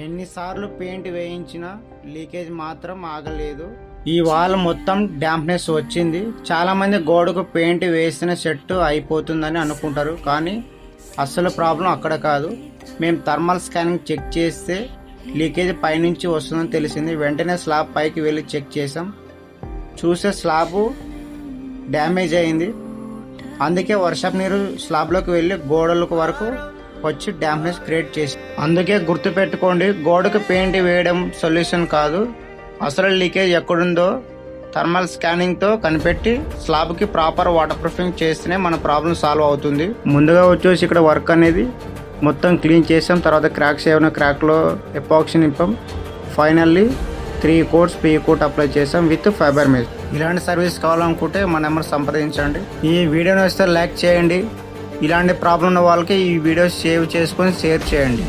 ఎన్నిసార్లు paint వేయించినా leakage మాత్రం ఆగలేదు. ఈ వాల్ మొత్తం డ్యాంప్నెస్ వచ్చింది. చాలా మంది గోడకు పెయింట్ వేసిన సెట్ అయిపోతుందని అనుకుంటారు, కానీ అసలు ప్రాబ్లం అక్కడ కాదు. మేము థర్మల్ స్కానింగ్ చెక్ చేస్తే లీకేజ్ పైనుంచి వస్తుందని తెలిసింది. వెంటనే స్లాబ్ పైకి వెళ్ళి చెక్ చేసాం. చూసే స్లాబ్ డ్యామేజ్ అయింది. అందుకే వర్షపు నీరు స్లాబ్లోకి వెళ్ళి గోడలకు వరకు వచ్చి డ్యామేజ్ క్రియేట్ చేసి. అందుకే గుర్తుపెట్టుకోండి, గోడకు పెయింట్ వేయడం సొల్యూషన్ కాదు. అసలు లీకేజ్ ఎక్కడుందో థర్మల్ స్కానింగ్తో కనిపెట్టి స్లాబ్కి ప్రాపర్ వాటర్ ప్రూఫింగ్ చేస్తేనే మన ప్రాబ్లం సాల్వ్ అవుతుంది. ముందుగా వచ్చేసి ఇక్కడ వర్క్ అనేది మొత్తం క్లీన్ చేసాం. తర్వాత క్రాక్స్ ఏమైనా క్రాక్లో ఎపాక్సీ నింపాం. Finally 3 coats P coat apply చేసాం విత్ ఫైబర్ మెష్. ఇలాంటి సర్వీస్ కావాలనుకుంటే మా నెంబర్ సంప్రదించండి. ఈ వీడియోని వస్తే లైక్ చేయండి. ఇలాంటి ప్రాబ్లం ఉన్న వాళ్ళకి ఈ వీడియో సేవ్ చేసుకొని షేర్ చేయండి.